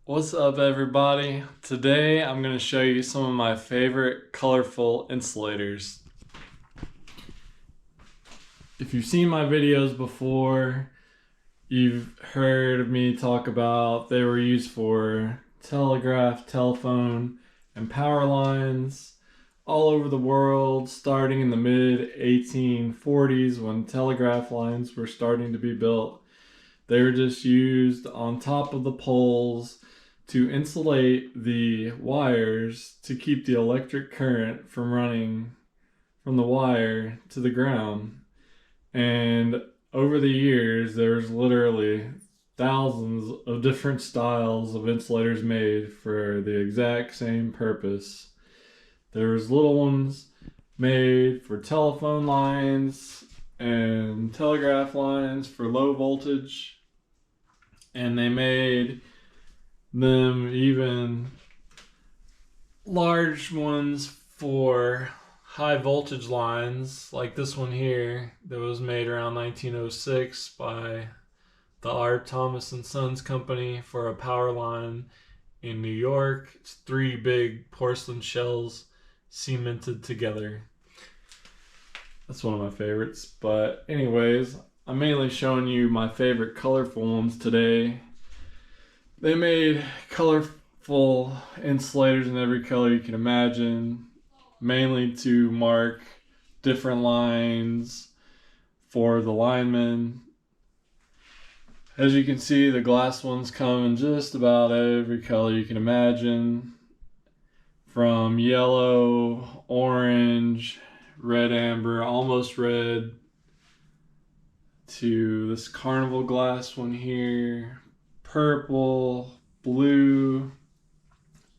What's up, everybody? Today I'm going to show you some of my favorite colorful insulators. If you've seen my videos before, you've heard me talk about they were used for telegraph, telephone, and power lines all over the world, starting in the mid 1840s when telegraph lines were starting to be built. They were just used on top of the poles to insulate the wires to keep the electric current from running from the wire to the ground. And over the years, there's literally thousands of different styles of insulators made for the exact same purpose. There's little ones made for telephone lines and telegraph lines for low voltage, and they made them even large ones for high voltage lines, like this one here that was made around 1906 by the R. Thomas and Sons Company for a power line in New York. It's 3 big porcelain shells cemented together. That's one of my favorites. But anyways, I'm mainly showing you my favorite colorful ones today. They made colorful insulators in every color you can imagine, mainly to mark different lines for the linemen. As you can see, the glass ones come in just about every color you can imagine, from yellow, orange, red amber, almost red, to this carnival glass one here, purple, blue,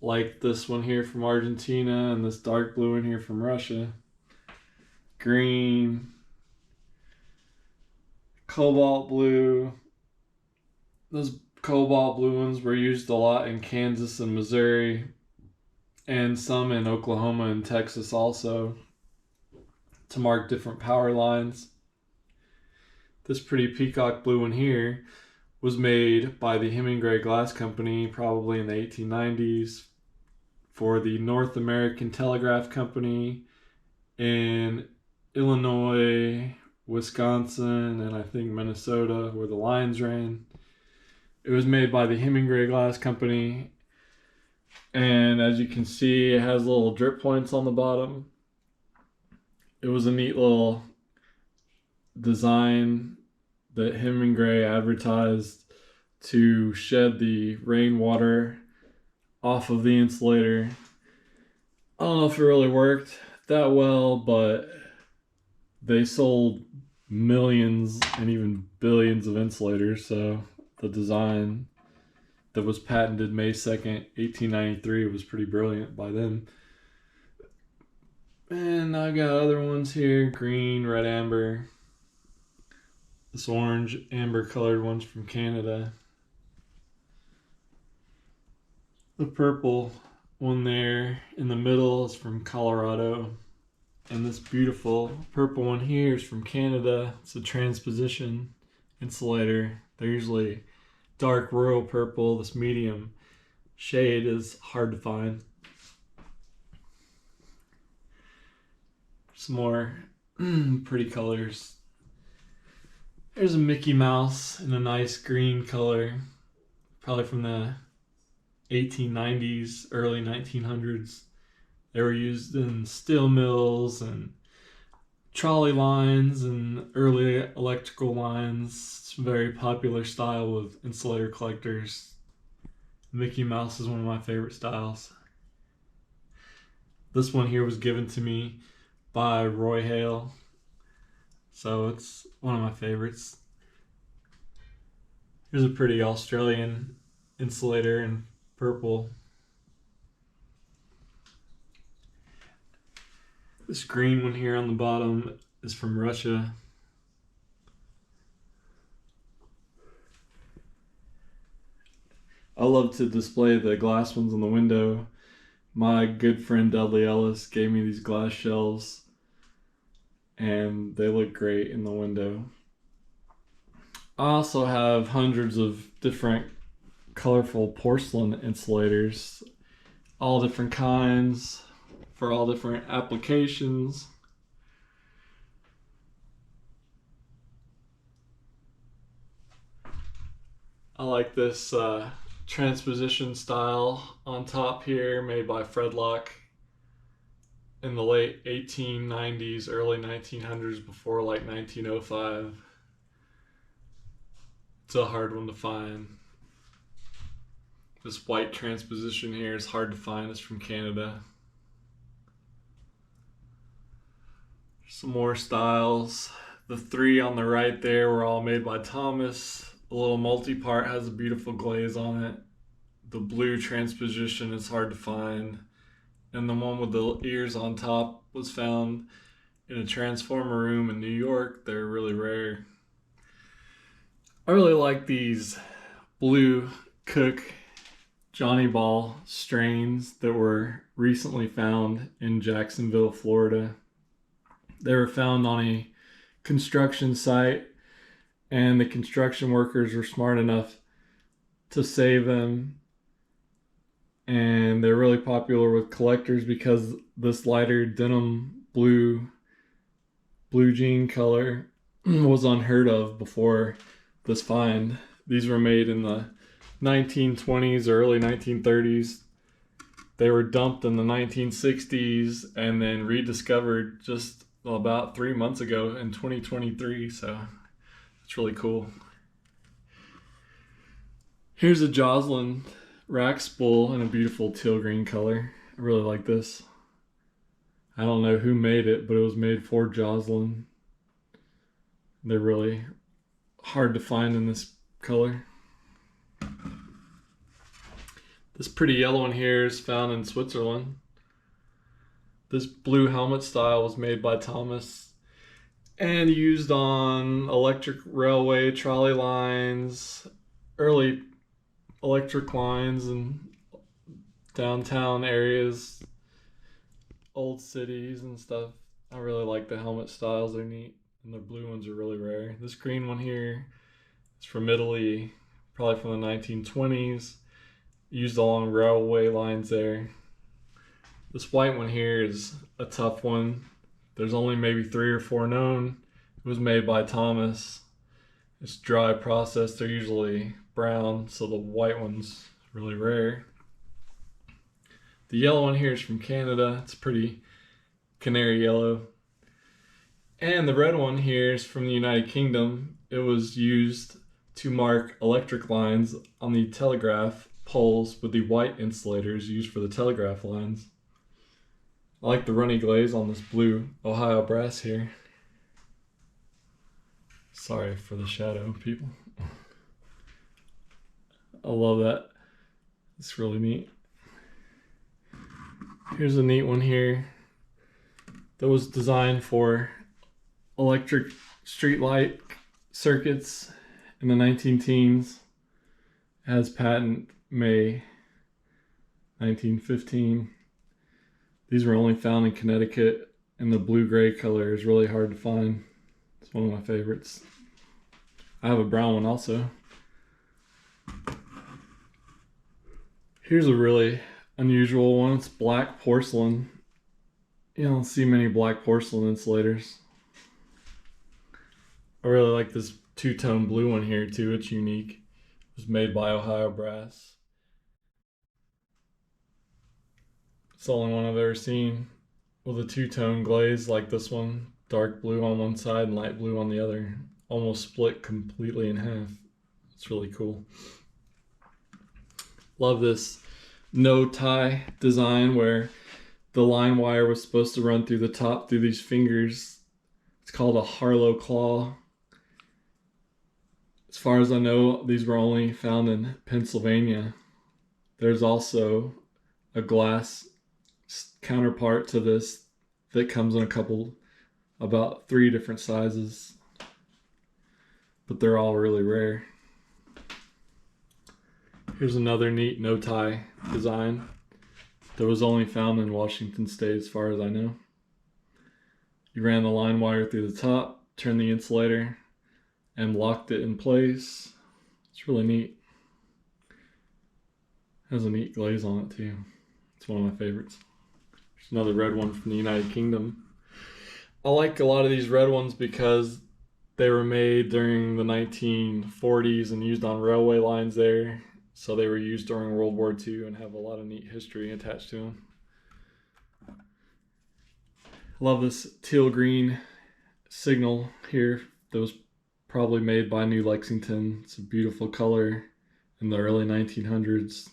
like this one here from Argentina, and this dark blue one here from Russia, green, cobalt blue. Those cobalt blue ones were used a lot in Kansas and Missouri, and some in Oklahoma and Texas also, to mark different power lines. This pretty peacock blue one here was made by the Hemingway Glass Company probably in the 1890s for the North American Telegraph Company in Illinois, Wisconsin, and I think Minnesota, where the lines ran. It was made by the Hemingway Glass Company, and as you can see, it has little drip points on the bottom. It was a neat little design that Hemingway advertised to shed the rainwater off of the insulator. I don't know if it really worked that well, but they sold millions and even billions of insulators, so the design that was patented May 2nd, 1893 was pretty brilliant by then. And I got other ones here, green, red, amber. This orange, amber colored one's from Canada. The purple one there in the middle is from Colorado. And this beautiful purple one here is from Canada. It's a transposition insulator. They're usually dark royal purple. This medium shade is hard to find. Some more pretty colors. There's a Mickey Mouse in a nice green color, probably from the 1890s, early 1900s. They were used in steel mills and trolley lines and early electrical lines. It's a very popular style with insulator collectors. Mickey Mouse is one of my favorite styles. This one here was given to me by Roy Hale, so it's one of my favorites. Here's a pretty Australian insulator in purple. This green one here on the bottom is from Russia. I love to display the glass ones on the window. My good friend Dudley Ellis gave me these glass shelves, and they look great in the window. I also have hundreds of different colorful porcelain insulators, all different kinds for all different applications. I like this transposition style on top here, made by Fredlock in the late 1890s, early 1900s, before like 1905. It's a hard one to find. This white transposition here is hard to find. It's from Canada. Some more styles. The three on the right there were all made by Thomas. The little multi-part has a beautiful glaze on it. The blue transposition is hard to find. And the one with the ears on top was found in a transformer room in New York. They're really rare. I really like these blue Cook Johnny Ball strains that were recently found in Jacksonville, Florida. They were found on a construction site, and the construction workers were smart enough to save them. And they're really popular with collectors because this lighter denim blue jean color was unheard of before this find. These were made in the 1920s or early 1930s. They were dumped in the 1960s and then rediscovered just about 3 months ago in 2023, so it's really cool. Here's a Joslin rack spool in a beautiful teal green color. I really like this. I don't know who made it, but it was made for Joslin. They're really hard to find in this color. This pretty yellow one here is found in Switzerland. This blue helmet style was made by Thomas and used on electric railway trolley lines, early electric lines in downtown areas, old cities and stuff. I really like the helmet styles. They're neat, and the blue ones are really rare. This green one here is from Italy, probably from the 1920s, used along railway lines there. This white one here is a tough one. There's only maybe 3 or 4 known. It was made by Thomas. It's dry process. They're usually brown, so the white one's really rare. The yellow one here is from Canada. It's pretty canary yellow. And the red one here is from the United Kingdom. It was used to mark electric lines on the telegraph poles with the white insulators used for the telegraph lines. I like the runny glaze on this blue Ohio brass here. Sorry for the shadow, people. I love that. It's really neat. Here's a neat one here that was designed for electric streetlight circuits in the 19-teens. Has patent May 1915. These were only found in Connecticut, and the blue-gray color is really hard to find. It's one of my favorites. I have a brown one also. Here's a really unusual one. It's black porcelain. You don't see many black porcelain insulators. I really like this two-tone blue one here too. It's unique. It was made by Ohio Brass. It's the only one I've ever seen with a two-tone glaze like this one. Dark blue on one side and light blue on the other. Almost split completely in half. It's really cool. Love this no tie design where the line wire was supposed to run through the top through these fingers. It's called a Harlow claw. As far as I know, these were only found in Pennsylvania. There's also a glass counterpart to this that comes in about 3 different sizes, but they're all really rare. Here's another neat no tie design that was only found in Washington State as far as I know. You ran the line wire through the top, turned the insulator, and locked it in place. It's really neat. Has a neat glaze on it too. It's one of my favorites. There's another red one from the United Kingdom. I like a lot of these red ones because they were made during the 1940s and used on railway lines there. So they were used during World War II and have a lot of neat history attached to them. I love this teal green signal here that was probably made by New Lexington. It's a beautiful color in the early 1900s.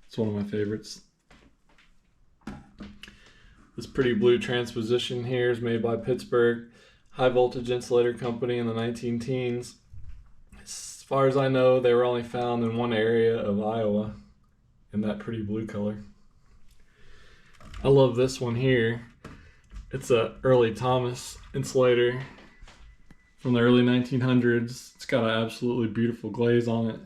It's one of my favorites. This pretty blue transposition here is made by Pittsburgh High Voltage Insulator Company in the 19-teens. As far as I know, they were only found in one area of Iowa in that pretty blue color. I love this one here. It's a early Thomas insulator from the early 1900s. It's got an absolutely beautiful glaze on it.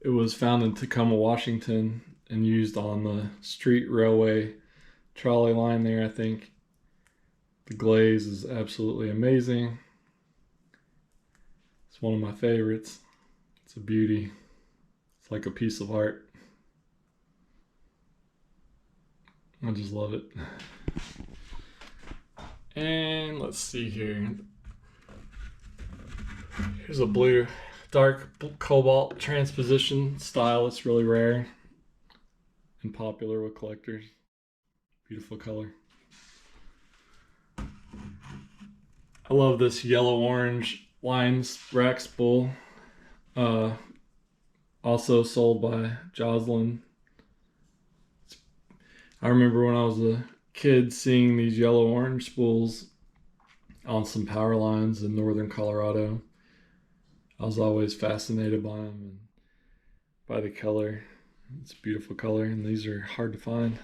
It was found in Tacoma, Washington, and used on the street railway trolley line there, I think. The glaze is absolutely amazing. It's one of my favorites. It's a beauty. It's like a piece of art. I just love it. And let's see here. Here's a blue, dark cobalt transposition style. It's really rare and popular with collectors. Beautiful color. I love this yellow-orange lines rack spool. Also sold by Joslin. I remember when I was a kid seeing these yellow-orange spools on some power lines in northern Colorado. I was always fascinated by them and by the color. It's a beautiful color, and these are hard to find.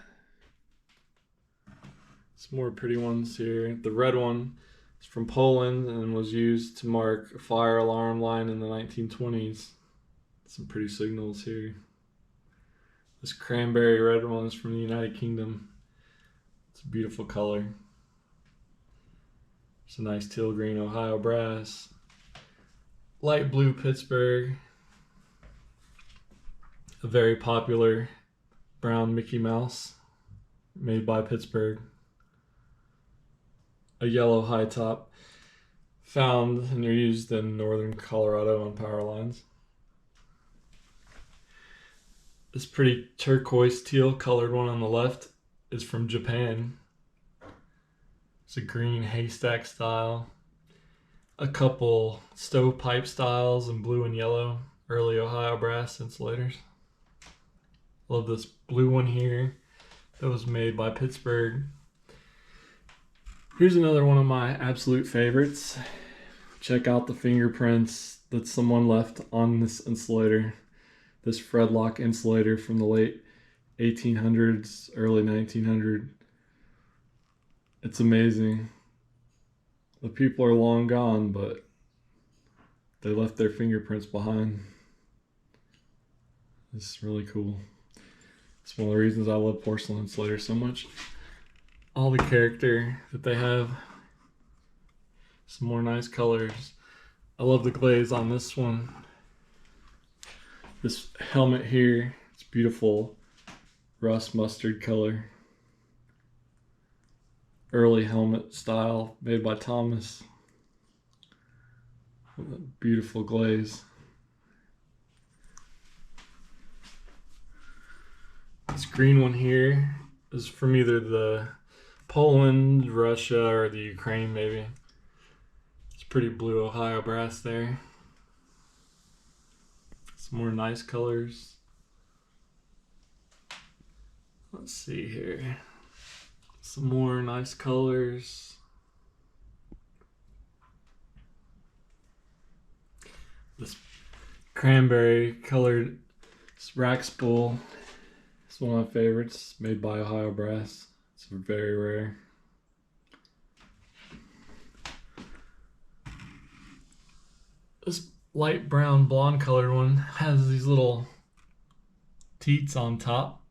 Some more pretty ones here. The red one is from Poland and was used to mark a fire alarm line in the 1920s. Some pretty signals here. This cranberry red one is from the United Kingdom. It's a beautiful color. It's a nice teal green Ohio brass. Light blue Pittsburgh. A very popular brown Mickey Mouse made by Pittsburgh. A yellow high top found and they're used in northern Colorado on power lines. This pretty turquoise teal colored one on the left is from Japan. It's a green haystack style. A couple stovepipe styles in blue and yellow, early Ohio brass insulators. Love this blue one here that was made by Pittsburgh. Here's another one of my absolute favorites. Check out the fingerprints that someone left on this insulator. This Fredlock insulator from the late 1800s, early 1900s. It's amazing. The people are long gone, but they left their fingerprints behind. It's really cool. It's one of the reasons I love porcelain insulators so much. All the character that they have. Some more nice colors. I love the glaze on this one. This helmet here, it's beautiful rust mustard color. Early helmet style made by Thomas. With a beautiful glaze. This green one here is from either the Poland, Russia, or the Ukraine maybe. It's pretty blue Ohio brass there. Some more nice colors. Let's see here. Some more nice colors. This cranberry colored rack spool is one of my favorites, made by Ohio brass. It's very rare. This light brown blonde colored one has these little teats on top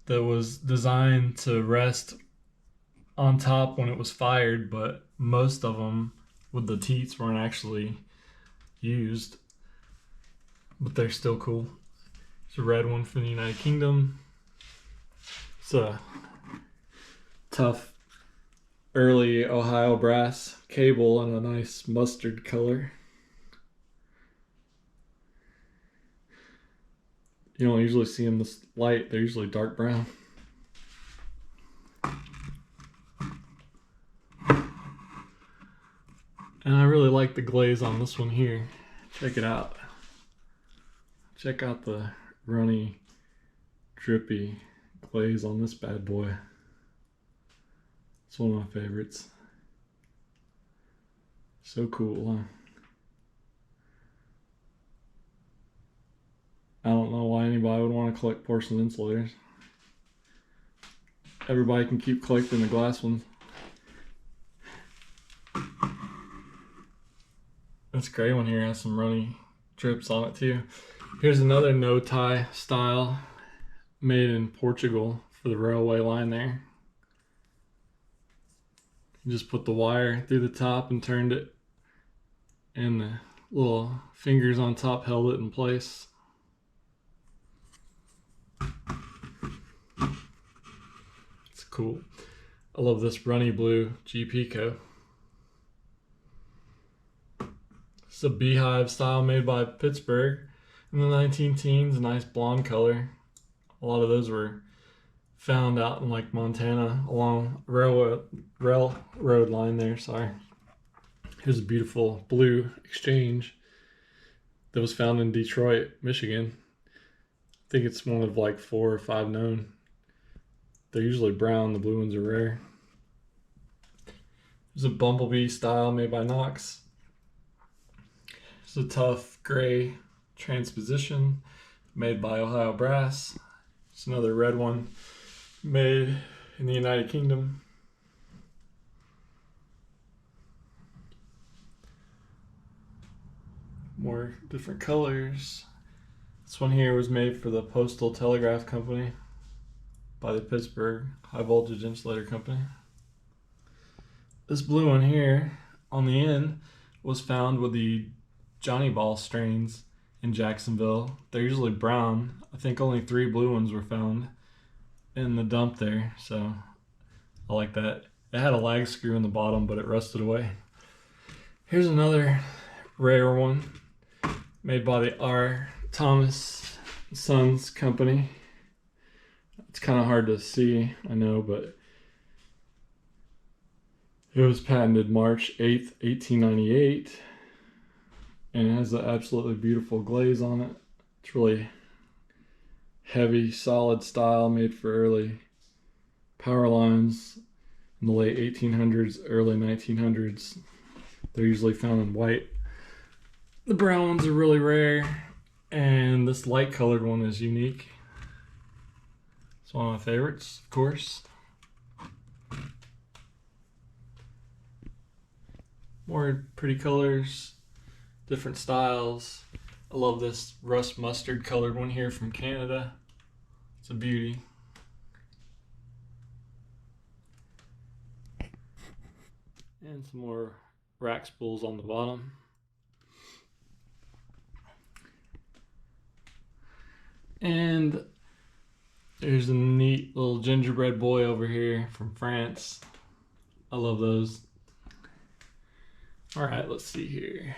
that was designed to rest on top when it was fired, but most of them with the teats weren't actually used, but they're still cool. It's a red one from the United Kingdom. It's a tough early Ohio brass cable in a nice mustard color. You don't usually see them this light, they're usually dark brown. And I really like the glaze on this one here. Check it out. Check out the runny, drippy glaze on this bad boy. It's one of my favorites. So cool, huh? I don't know why anybody would want to collect porcelain insulators. Everybody can keep collecting the glass ones. This gray one here has some runny drips on it too. Here's another no tie style made in Portugal for the railway line there. You just put the wire through the top and turned it, and the little fingers on top held it in place. It's cool. I love this runny blue GP Co. It's a beehive style made by Pittsburgh in the 19 teens, a nice blonde color. A lot of those were found out in like Montana along railroad line there, sorry. Here's a beautiful blue exchange that was found in Detroit, Michigan. I think it's one of like 4 or 5 known. They're usually brown, the blue ones are rare. There's a bumblebee style made by Knox. It's a tough gray transposition made by Ohio Brass. It's another red one made in the United Kingdom. More different colors. This one here was made for the Postal Telegraph Company by the Pittsburgh High Voltage Insulator Company. This blue one here on the end was found with the Johnny Ball strains in Jacksonville. They're usually brown. I think only 3 blue ones were found in the dump there, so I like that. It had a lag screw in the bottom, but it rusted away. Here's another rare one made by the R. Thomas Sons Company. It's kind of hard to see, I know, but it was patented March 8th, 1898, and it has an absolutely beautiful glaze on it. It's really heavy, solid style made for early power lines in the late 1800s, early 1900s. They're usually found in white. The brown ones are really rare, and this light colored one is unique. It's one of my favorites, of course. More pretty colors, different styles. I love this rust mustard colored one here from Canada. It's a beauty. And some more rack spools on the bottom. And there's a neat little gingerbread boy over here from France. I love those. All right, let's see here.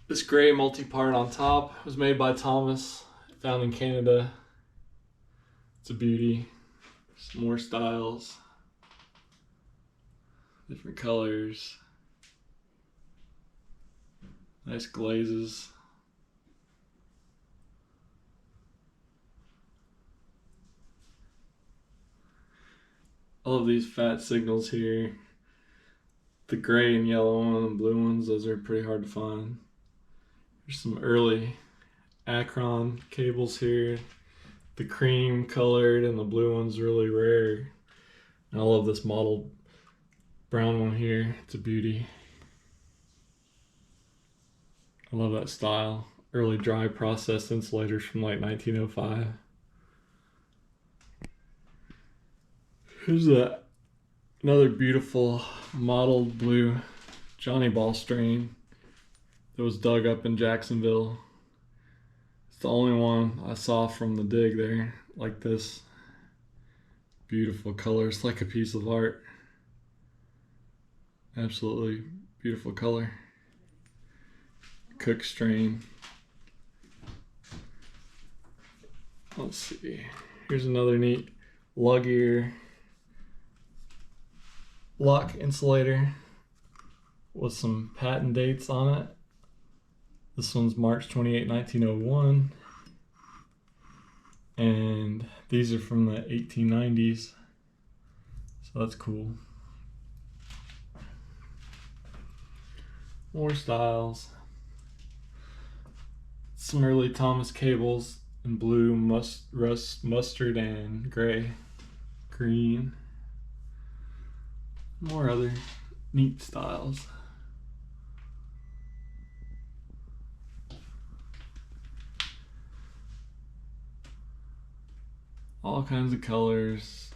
This gray multi-part on top was made by Thomas, found in Canada. It's a beauty. Some more styles, different colors, nice glazes. All of these fat signals here. The gray and yellow one and blue ones, those are pretty hard to find. There's some early Akron cables here. The cream colored and the blue one's really rare. And I love this mottled brown one here. It's a beauty. I love that style. Early dry process insulators from like 1905. Here's another beautiful mottled blue Johnny Ball strain that was dug up in Jacksonville. It's the only one I saw from the dig there, like this. Beautiful colors, like a piece of art. Absolutely beautiful color. Cook strain. Let's see. Here's another neat lug ear lock insulator with some patent dates on it. This one's March 28, 1901. And these are from the 1890s. So that's cool. More styles. Some early Thomas cables in blue, mustard, and gray, green. More other neat styles. All kinds of colors.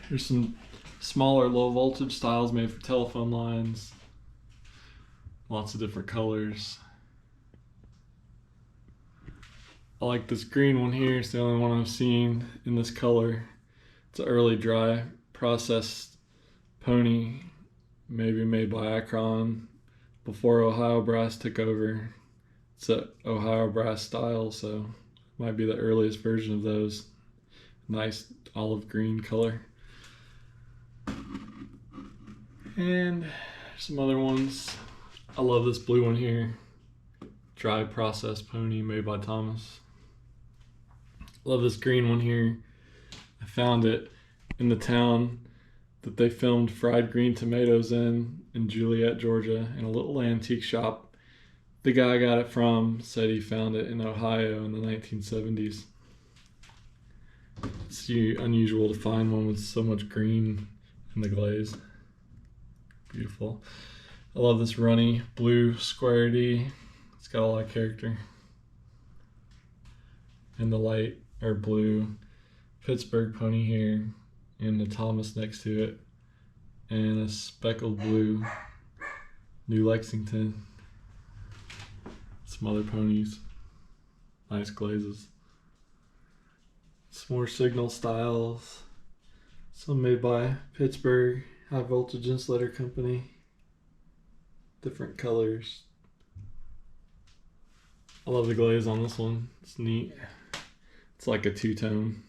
Here's some smaller low voltage styles made for telephone lines. Lots of different colors. I like this green one here. It's the only one I've seen in this color. It's an early dry processed pony, maybe made by Akron before Ohio Brass took over. It's a Ohio Brass style, so it might be the earliest version of those. Nice olive green color. And some other ones. I love this blue one here. Dry processed pony made by Thomas. Love this green one here. I found it in the town that they filmed Fried Green Tomatoes in Juliet, Georgia, in a little antique shop. The guy I got it from said he found it in Ohio in the 1970s. It's unusual to find one with so much green in the glaze. Beautiful. I love this runny blue square D. It's got a lot of character. And the light or blue Pittsburgh pony here, and the Thomas next to it, and a speckled blue New Lexington. Some other ponies. Nice glazes. Some more signal styles. Some made by Pittsburgh High Voltage Insulator Company. Different colors. I love the glaze on this one. It's neat. It's like a two-tone.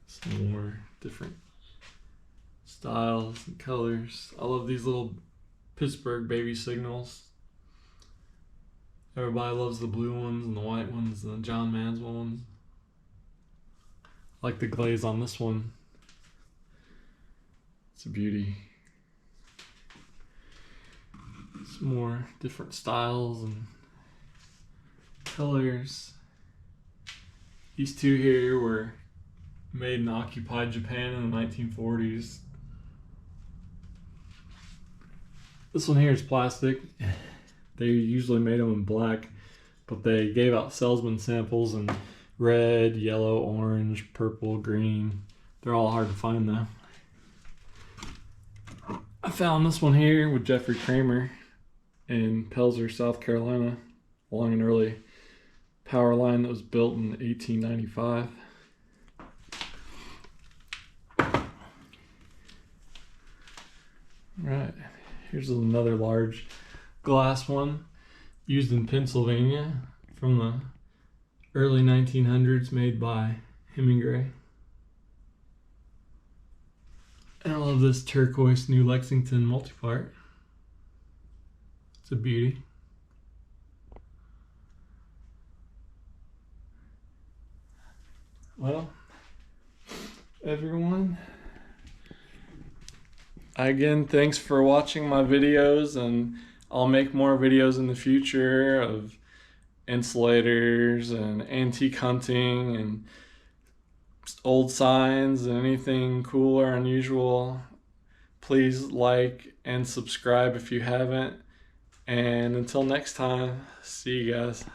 Some more different styles and colors. I love these little Pittsburgh baby signals. Everybody loves the blue ones and the white ones and the John Mansell ones. I like the glaze on this one. It's a beauty. Some more different styles and colors. These two here were made in occupied Japan in the 1940s. This one here is plastic. They usually made them in black, but they gave out salesman samples in red, yellow, orange, purple, green. They're all hard to find though. I found this one here with Jeffrey Kramer in Pelzer, South Carolina, along an early power line that was built in 1895. Right, here's another large glass one used in Pennsylvania from the early 1900s, made by Hemingway. And I love this turquoise New Lexington multi-part. It's a beauty. Well, everyone, again, thanks for watching my videos, and I'll make more videos in the future of insulators and antique hunting and old signs and anything cool or unusual. Please like and subscribe if you haven't. And until next time, see you guys.